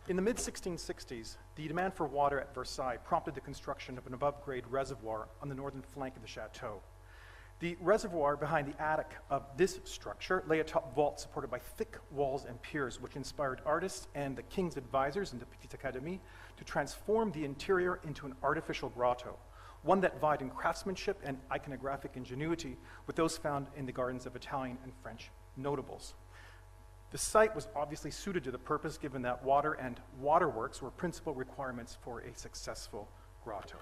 In the mid-1660s, the demand for water at Versailles prompted the construction of an above-grade reservoir on the northern flank of the chateau. The reservoir behind the attic of this structure lay atop vaults supported by thick walls and piers, which inspired artists and the king's advisors in the Petite Académie to transform the interior into an artificial grotto, one that vied in craftsmanship and iconographic ingenuity with those found in the gardens of Italian and French notables. The site was obviously suited to the purpose, given that water and waterworks were principal requirements for a successful grotto.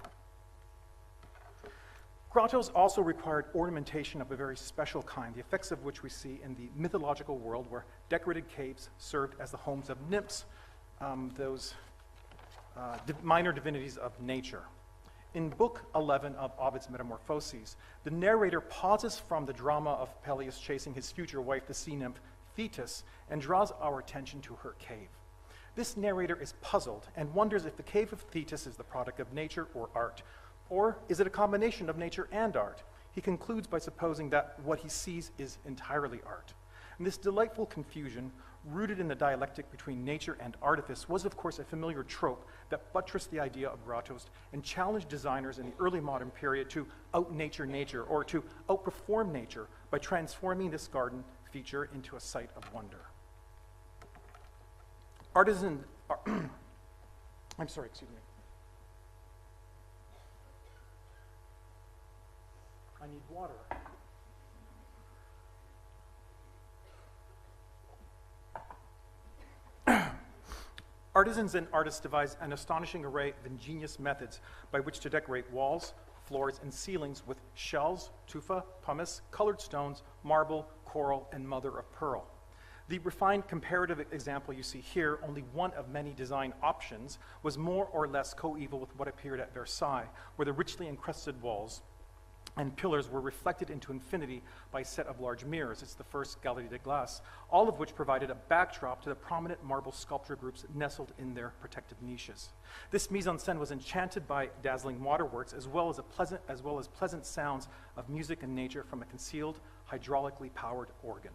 Grottos also required ornamentation of a very special kind, the effects of which we see in the mythological world where decorated caves served as the homes of nymphs, those minor divinities of nature. In Book 11 of Ovid's Metamorphoses, the narrator pauses from the drama of Peleus chasing his future wife, the sea nymph Thetis, and draws our attention to her cave. This narrator is puzzled and wonders if the cave of Thetis is the product of nature or art, or is it a combination of nature and art? He concludes by supposing that what he sees is entirely art. And this delightful confusion, rooted in the dialectic between nature and artifice, was of course a familiar trope that buttressed the idea of grottos and challenged designers in the early modern period to out-nature nature, or to outperform nature by transforming this garden feature into a site of wonder. Artisan, I'm sorry, excuse me. I need water. Artisans and artists devised an astonishing array of ingenious methods by which to decorate walls, floors, and ceilings with shells, tufa, pumice, colored stones, marble, coral, and mother of pearl. The refined comparative example you see here, only one of many design options, was more or less coeval with what appeared at Versailles, where the richly encrusted walls and pillars were reflected into infinity by a set of large mirrors. It's the first Galerie de Glace, all of which provided a backdrop to the prominent marble sculpture groups nestled in their protective niches. This mise-en-scène was enchanted by dazzling waterworks, as well as pleasant sounds of music and nature from a concealed, hydraulically powered organ.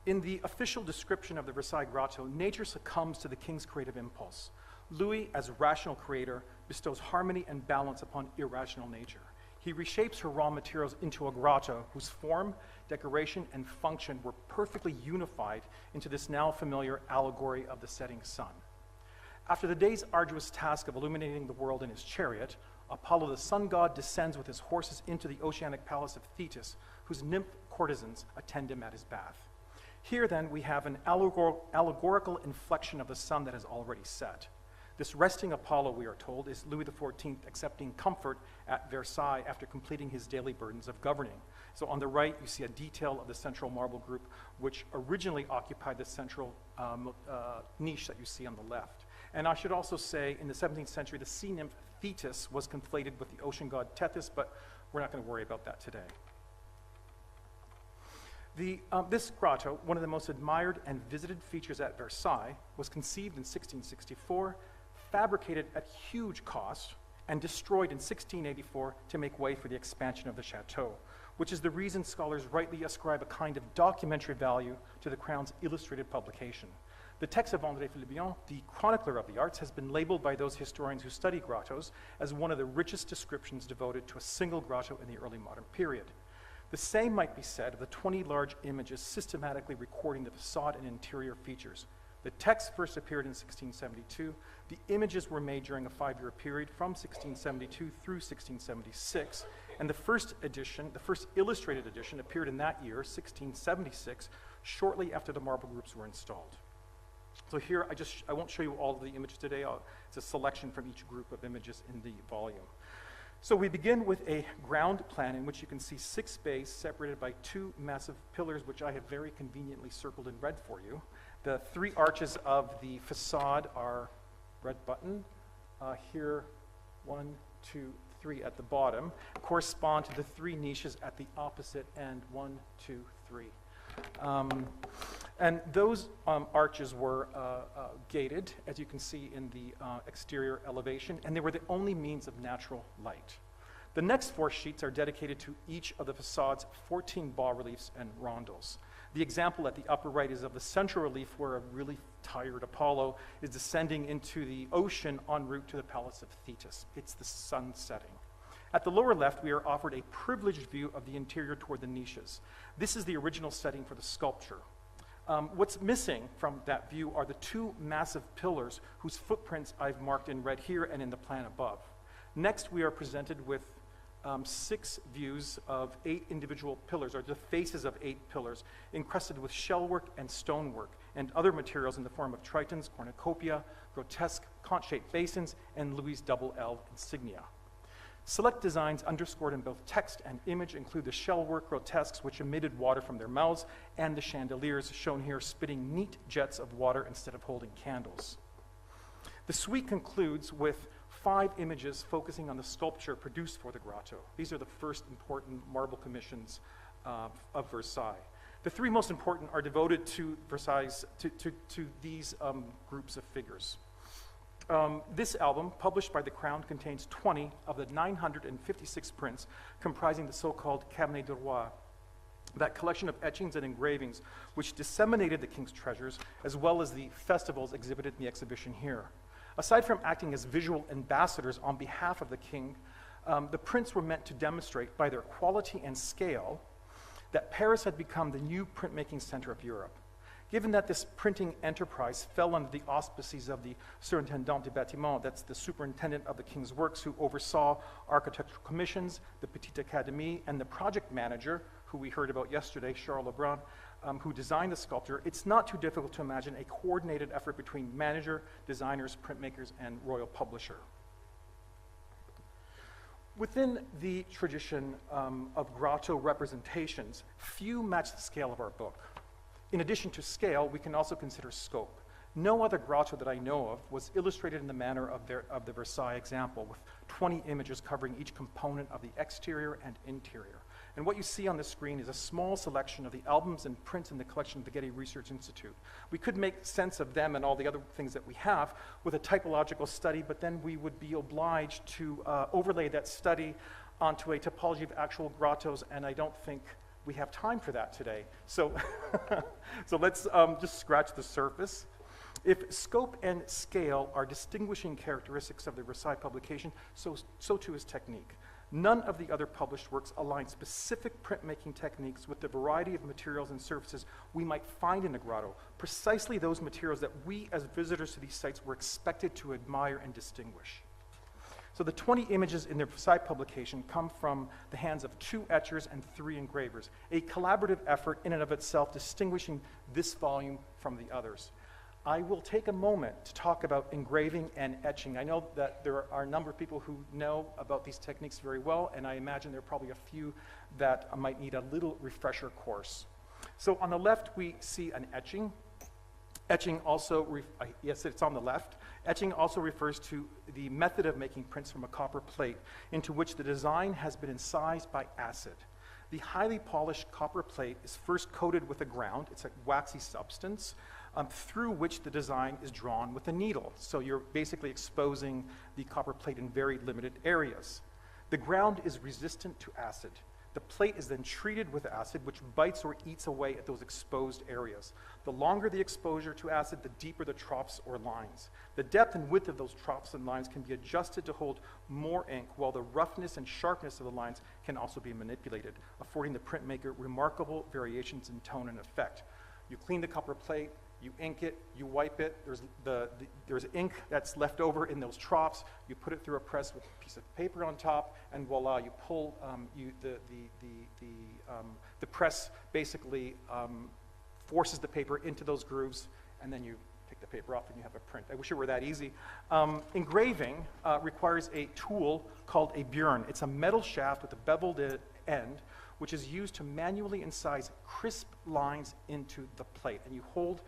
In the official description of the Versailles Grotto, nature succumbs to the king's creative impulse. Louis, as rational creator, bestows harmony and balance upon irrational nature. He reshapes her raw materials into a grotto whose form, decoration, and function were perfectly unified into this now familiar allegory of the setting sun. After the day's arduous task of illuminating the world in his chariot, Apollo the sun god descends with his horses into the oceanic palace of Thetis, whose nymph courtesans attend him at his bath. Here, then, we have an allegorical inflection of the sun that has already set. This resting Apollo, we are told, is Louis XIV accepting comfort at Versailles after completing his daily burdens of governing. So on the right, you see a detail of the central marble group, which originally occupied the central niche that you see on the left. And I should also say, in the 17th century, the sea nymph Thetis was conflated with the ocean god Tethys, but we're not going to worry about that today. This grotto, one of the most admired and visited features at Versailles, was conceived in 1664, fabricated at huge cost, and destroyed in 1684 to make way for the expansion of the chateau, which is the reason scholars rightly ascribe a kind of documentary value to the Crown's illustrated publication. The text of André Philibillon, the chronicler of the arts, has been labeled by those historians who study grottos as one of the richest descriptions devoted to a single grotto in the early modern period. The same might be said of the 20 large images systematically recording the facade and interior features. The text first appeared in 1672. The images were made during a 5-year period from 1672 through 1676. And the first edition, the first illustrated edition, appeared in that year, 1676, shortly after the marble groups were installed. So here, I won't show you all of the images today. It's a selection from each group of images in the volume. So we begin with a ground plan in which you can see 6 bays separated by 2 massive pillars, which I have very conveniently circled in red for you. The 3 arches of the facade are red button. Here, 1, 2, 3 at the bottom, correspond to the 3 niches at the opposite end, 1, 2, 3. And those arches were gated, as you can see in the exterior elevation, and they were the only means of natural light. The next 4 sheets are dedicated to each of the facade's 14 bas-reliefs and rondels. The example at the upper right is of the central relief where a really tired Apollo is descending into the ocean en route to the Palace of Thetis. It's the sun setting. At the lower left, we are offered a privileged view of the interior toward the niches. This is the original setting for the sculpture. What's missing from that view are the two massive pillars whose footprints I've marked in red here and in the plan above. Next, we are presented with 6 views of 8 individual pillars, or the faces of 8 pillars, encrusted with shellwork and stonework, and other materials in the form of tritons, cornucopia, grotesque conch-shaped basins, and Louis double L insignia. Select designs underscored in both text and image include the shellwork grotesques, which emitted water from their mouths, and the chandeliers, shown here spitting neat jets of water instead of holding candles. The suite concludes with 5 images focusing on the sculpture produced for the grotto. These are the first important marble commissions of Versailles. The 3 most important are devoted to Versailles, to these groups of figures. This album, published by the Crown, contains 20 of the 956 prints comprising the so-called Cabinet du Roi, that collection of etchings and engravings which disseminated the king's treasures, as well as the festivals exhibited in the exhibition here. Aside from acting as visual ambassadors on behalf of the king, the prints were meant to demonstrate by their quality and scale that Paris had become the new printmaking center of Europe. Given that this printing enterprise fell under the auspices of the Surintendant des Bâtiments, that's the superintendent of the king's works, who oversaw architectural commissions, the Petite Académie, and the project manager, who we heard about yesterday, Charles Lebrun, who designed the sculpture, it's not too difficult to imagine a coordinated effort between manager, designers, printmakers, and royal publisher. Within the tradition of grotto representations, few match the scale of our book. In addition to scale, we can also consider scope. No other grotto that I know of was illustrated in the manner of the Versailles example, with 20 images covering each component of the exterior and interior. And what you see on the screen is a small selection of the albums and prints in the collection of the Getty Research Institute. We could make sense of them and all the other things that we have with a typological study, but then we would be obliged to overlay that study onto a topology of actual grottos, and I don't think we have time for that today. So, so let's just scratch the surface. If scope and scale are distinguishing characteristics of the Versailles publication, so too is technique. None of the other published works align specific printmaking techniques with the variety of materials and surfaces we might find in a grotto, precisely those materials that we as visitors to these sites were expected to admire and distinguish. So the 20 images in the Versailles publication come from the hands of 2 etchers and 3 engravers, a collaborative effort in and of itself distinguishing this volume from the others. I will take a moment to talk about engraving and etching. I know that there are a number of people who know about these techniques very well, and I imagine there are probably a few that might need a little refresher course. So on the left, we see an etching. Etching also, yes, it's on the left. Etching also refers to the method of making prints from a copper plate into which the design has been incised by acid. The highly polished copper plate is first coated with a ground. It's a waxy substance through which the design is drawn with a needle. So you're basically exposing the copper plate in very limited areas. The ground is resistant to acid. The plate is then treated with acid, which bites or eats away at those exposed areas. The longer the exposure to acid, the deeper the troughs or lines. The depth and width of those troughs and lines can be adjusted to hold more ink, while the roughness and sharpness of the lines can also be manipulated, affording the printmaker remarkable variations in tone and effect. You clean the copper plate, you ink it, you wipe it, there's ink that's left over in those troughs, you put it through a press with a piece of paper on top, and voila, you pull, the press basically forces the paper into those grooves, and then you take the paper off and you have a print. I wish it were that easy. Engraving requires a tool called a burin. It's a metal shaft with a beveled end, which is used to manually incise crisp lines into the plate, and you hold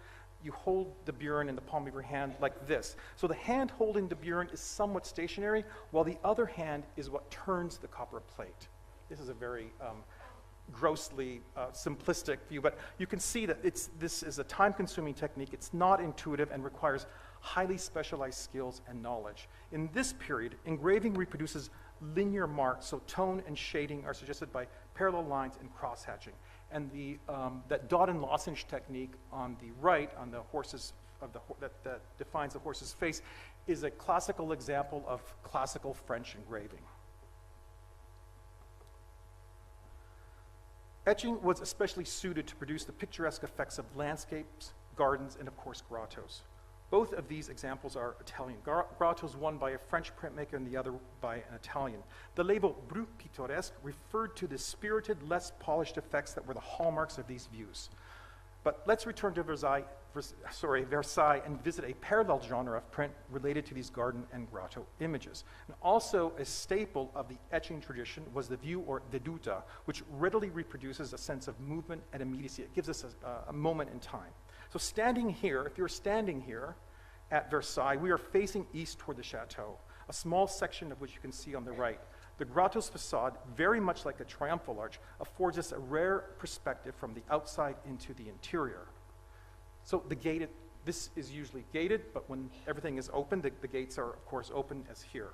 the burin in the palm of your hand like this. So the hand holding the burin is somewhat stationary, while the other hand is what turns the copper plate. This is a very grossly simplistic view, but you can see that this is a time-consuming technique. It's not intuitive and requires highly specialized skills and knowledge. In this period, engraving reproduces linear marks, so tone and shading are suggested by parallel lines and cross-hatching. and that dot and lozenge technique on the right, on the horses that defines the horse's face, is a classical example of classical French engraving. Etching was especially suited to produce the picturesque effects of landscapes, gardens, and of course grottos. Both of these examples are Italian. Grottos, one by a French printmaker and the other by an Italian. The label brut pittoresque referred to the spirited, less polished effects that were the hallmarks of these views. But let's return to Versailles and visit a parallel genre of print related to these garden and grotto images. And also a staple of the etching tradition was the view, or veduta, which readily reproduces a sense of movement and immediacy. It gives us a moment in time. So standing here, if you're standing here at Versailles, we are facing east toward the chateau, a small section of which you can see on the right. The grotto's facade, very much like a triumphal arch, affords us a rare perspective from the outside into the interior. So this is usually gated, but when everything is open, the gates are, of course, open as here.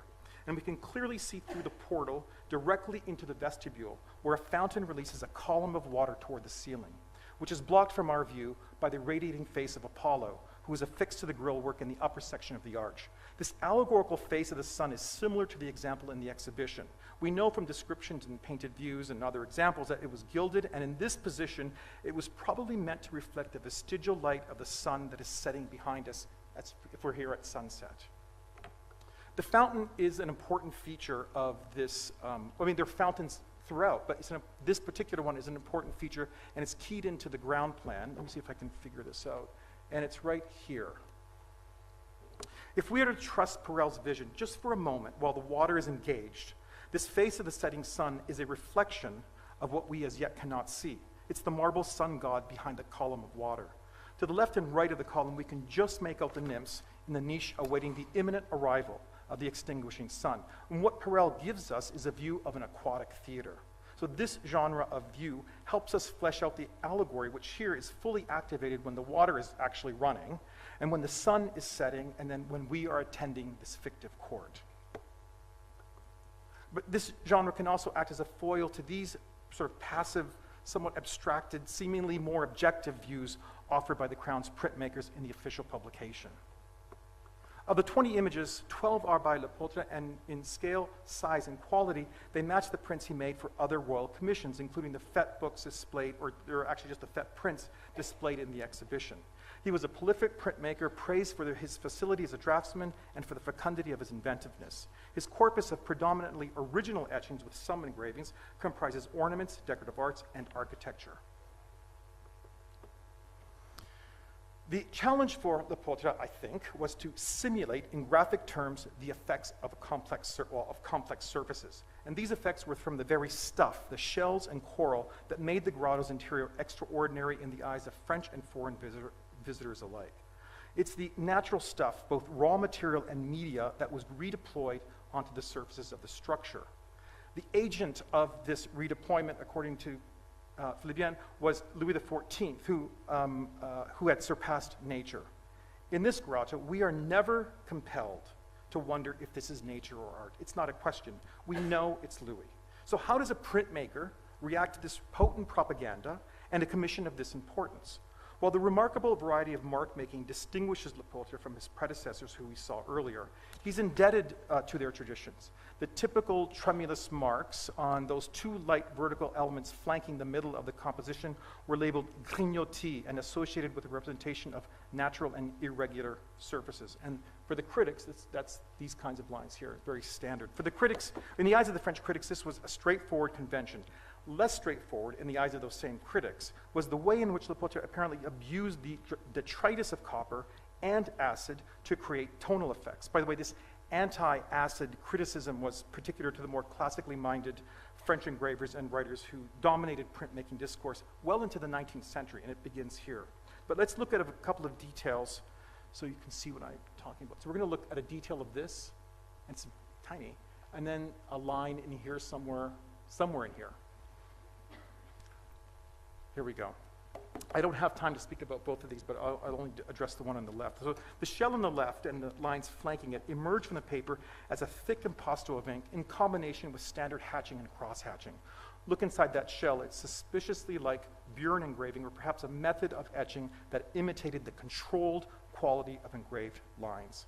And we can clearly see through the portal directly into the vestibule, where a fountain releases a column of water toward the ceiling, which is blocked from our view by the radiating face of Apollo, who is affixed to the grillwork in the upper section of the arch. This allegorical face of the sun is similar to the example in the exhibition. We know from descriptions and painted views and other examples that it was gilded, and in this position, it was probably meant to reflect the vestigial light of the sun that is setting behind us if we're here at sunset. The fountain is an important feature of this. There are fountains throughout, but this particular one is an important feature, and it's keyed into the ground plan. Let me see if I can figure this out. And it's right here. If we are to trust Perel's vision just for a moment while the water is engaged, this face of the setting sun is a reflection of what we as yet cannot see. It's the marble sun god behind the column of water. To the left and right of the column, we can just make out the nymphs in the niche awaiting the imminent arrival of the extinguishing sun. And what Perel gives us is a view of an aquatic theater. So this genre of view helps us flesh out the allegory, which here is fully activated when the water is actually running, and when the sun is setting, and then when we are attending this fictive court. But this genre can also act as a foil to these sort of passive, somewhat abstracted, seemingly more objective views offered by the Crown's printmakers in the official publication. Of the 20 images, 12 are by Lepôtre, and in scale, size, and quality, they match the prints he made for other royal commissions, including the fête books displayed, or they're actually just the fête prints displayed in the exhibition. He was a prolific printmaker, praised for his facility as a draftsman and for the fecundity of his inventiveness. His corpus of predominantly original etchings with some engravings comprises ornaments, decorative arts, and architecture. The challenge for Lepôtre, I think, was to simulate in graphic terms the effects of complex surfaces. And these effects were from the very stuff, the shells and coral, that made the grotto's interior extraordinary in the eyes of French and foreign visitors alike. It's the natural stuff, both raw material and media, that was redeployed onto the surfaces of the structure. The agent of this redeployment, according to Philibien, was Louis XIV, who had surpassed nature. In this grotto, we are never compelled to wonder if this is nature or art. It's not a question. We know it's Louis. So how does a printmaker react to this potent propaganda and a commission of this importance? While the remarkable variety of mark-making distinguishes Lepôtre from his predecessors, who we saw earlier, he's indebted to their traditions. The typical tremulous marks on those two light vertical elements flanking the middle of the composition were labeled grignotis and associated with the representation of natural and irregular surfaces. And for the critics, that's these kinds of lines here, very standard. For the critics, in the eyes of the French critics, this was a straightforward convention. Less straightforward in the eyes of those same critics was the way in which Lepôtre apparently abused the detritus of copper and acid to create tonal effects. By the way, this anti-acid criticism was particular to the more classically minded French engravers and writers who dominated printmaking discourse well into the 19th century, and it begins here. But let's look at a couple of details so you can see what I'm talking about. So we're going to look at a detail of this, and it's tiny, and then a line in here somewhere in here. Here we go. I don't have time to speak about both of these, but I'll only address the one on the left. So the shell on the left and the lines flanking it emerge from the paper as a thick impasto of ink in combination with standard hatching and cross-hatching. look inside that shell, it's suspiciously like burin engraving, or perhaps a method of etching that imitated the controlled quality of engraved lines.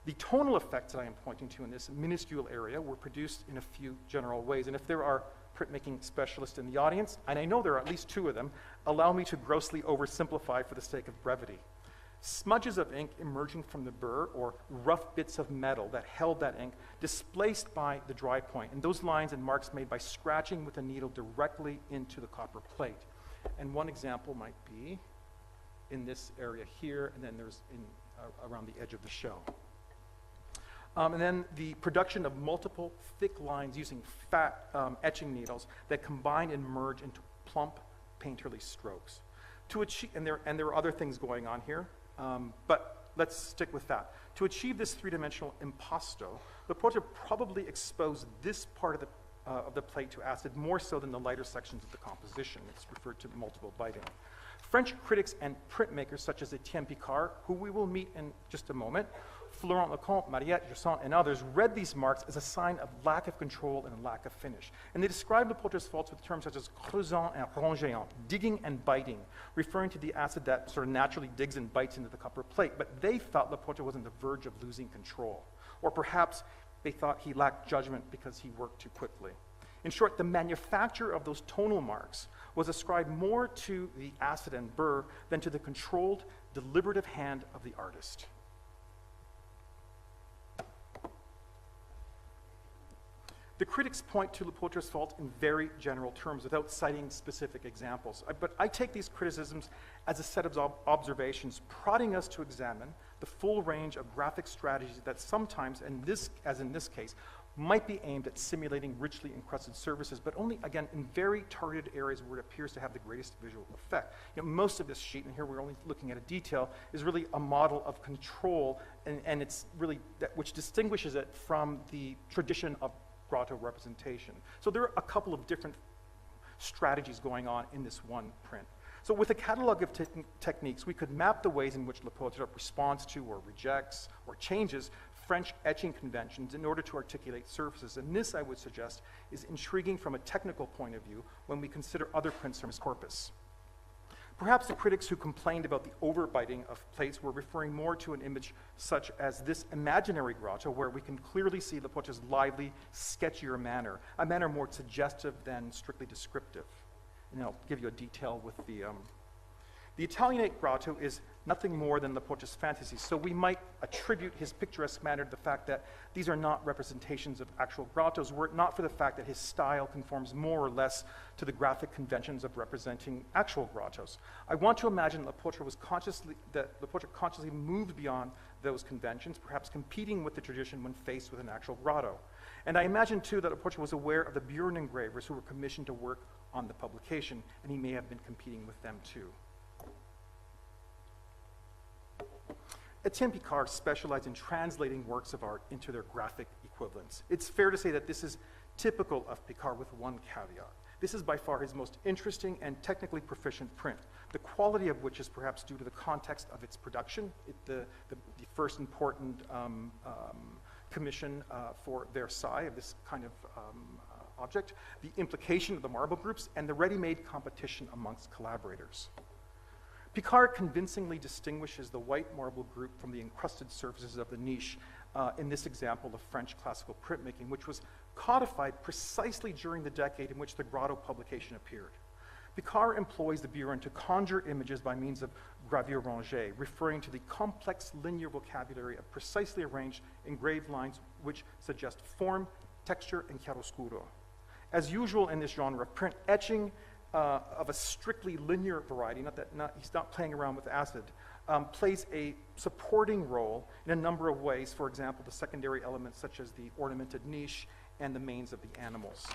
The tonal effects that I am pointing to in this minuscule area were produced in a few general ways, and if there are printmaking specialists in the audience, and I know there are at least two of them, allow me to grossly oversimplify for the sake of brevity. Smudges of ink emerging from the burr, or rough bits of metal that held that ink, displaced by the dry point, and those lines and marks made by scratching with a needle directly into the copper plate. And one example might be in this area here, and then there's around the edge of the shell. And then the production of multiple thick lines using fat etching needles that combine and merge into plump, painterly strokes. To achieve, and there are other things going on here, but let's stick with that. To achieve this three-dimensional impasto, Leporte probably exposed this part of the plate to acid more so than the lighter sections of the composition. It's referred to multiple biting. French critics and printmakers such as Etienne Picard, who we will meet in just a moment, Florent Lecomte, Mariette Jusson, and others read these marks as a sign of lack of control and lack of finish. And they described Leporte's faults with terms such as creusant and rongéant, digging and biting, referring to the acid that sort of naturally digs and bites into the copper plate. But they felt Leporte was on the verge of losing control. Or perhaps they thought he lacked judgment because he worked too quickly. In short, the manufacture of those tonal marks was ascribed more to the acid and burr than to the controlled, deliberative hand of the artist. The critics point to Leporte's fault in very general terms without citing specific examples. But I take these criticisms as a set of observations prodding us to examine the full range of graphic strategies that sometimes, as in this case, might be aimed at simulating richly encrusted surfaces, but only, again, in very targeted areas where it appears to have the greatest visual effect. You know, most of this sheet, and here we're only looking at a detail, is really a model of control, and it's really that which distinguishes it from the tradition of grotto representation. So there are a couple of different strategies going on in this one print. So with a catalog of techniques, we could map the ways in which Leporte responds to or rejects or changes French etching conventions in order to articulate surfaces. And this, I would suggest, is intriguing from a technical point of view when we consider other prints from his corpus. Perhaps the critics who complained about the overbiting of plates were referring more to an image such as this imaginary grotto, where we can clearly see Leporte's lively, sketchier manner, a manner more suggestive than strictly descriptive. And I'll give you a detail with the Italianate grotto is nothing more than Leporte's fantasy, so we might attribute his picturesque manner to the fact that these are not representations of actual grottos, were it not for the fact that his style conforms more or less to the graphic conventions of representing actual grottos. I want to imagine Leporte consciously moved beyond those conventions, perhaps competing with the tradition when faced with an actual grotto. And I imagine, too, that Leporte was aware of the burin engravers who were commissioned to work on the publication, and he may have been competing with them, too. Etienne Picard specialized in translating works of art into their graphic equivalents. It's fair to say that this is typical of Picard with one caveat. This is by far his most interesting and technically proficient print, the quality of which is perhaps due to the context of its production, the first important commission for Versailles of this kind of object, the implication of the marble groups, and the ready-made competition amongst collaborators. Picard convincingly distinguishes the white marble group from the encrusted surfaces of the niche in this example of French classical printmaking, which was codified precisely during the decade in which the grotto publication appeared. Picard employs the burin to conjure images by means of gravure rangée, referring to the complex linear vocabulary of precisely arranged engraved lines which suggest form, texture, and chiaroscuro. As usual in this genre of print, etching of a strictly linear variety, he's not playing around with acid, plays a supporting role in a number of ways, for example, the secondary elements such as the ornamented niche and the manes of the animals.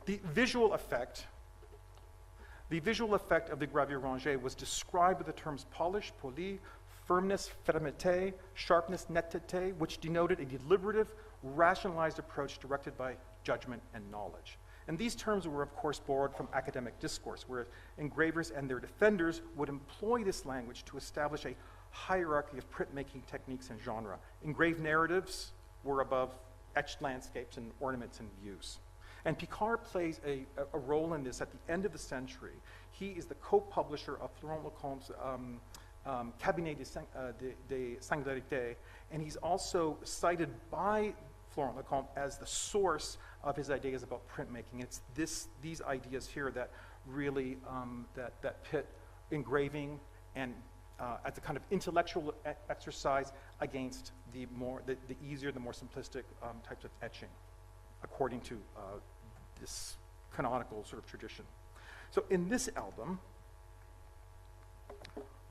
The visual effect of the gravure rangée was described with the terms polish, poli, firmness, fermeté, sharpness, netteté, which denoted a deliberative, rationalized approach directed by judgment and knowledge. And these terms were, of course, borrowed from academic discourse, where engravers and their defenders would employ this language to establish a hierarchy of printmaking techniques and genre. Engraved narratives were above etched landscapes and ornaments and views. And Picard plays a role in this at the end of the century. He is the co-publisher of Florent Lecomte's Cabinet des Singularités, and he's also cited by Florent Lecomte as the source of his ideas about printmaking. It's these ideas here that really that pit engraving and as a kind of intellectual exercise against the easier, the more simplistic types of etching, according to this canonical sort of tradition. So in this album,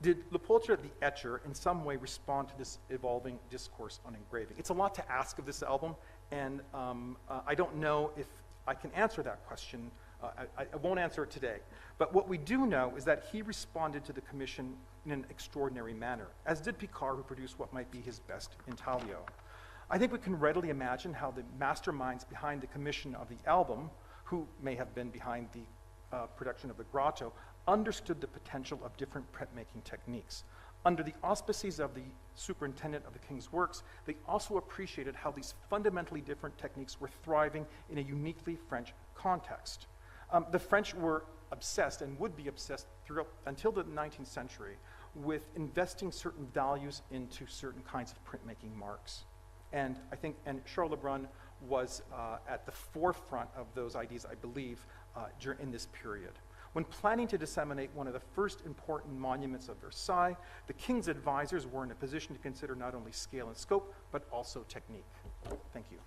did Lepautre, the etcher, in some way respond to this evolving discourse on engraving? It's a lot to ask of this album, and I don't know if I can answer that question. I won't answer it today. But what we do know is that he responded to the commission in an extraordinary manner, as did Picard, who produced what might be his best intaglio. I think we can readily imagine how the masterminds behind the commission of the album, who may have been behind the production of the grotto, understood the potential of different printmaking techniques. Under the auspices of the superintendent of the King's Works, they also appreciated how these fundamentally different techniques were thriving in a uniquely French context. The French were obsessed and would be obsessed throughout until the 19th century with investing certain values into certain kinds of printmaking marks. And I think, and Charles Lebrun was at the forefront of those ideas, I believe, in this period. When planning to disseminate one of the first important monuments of Versailles, the king's advisors were in a position to consider not only scale and scope, but also technique. Thank you.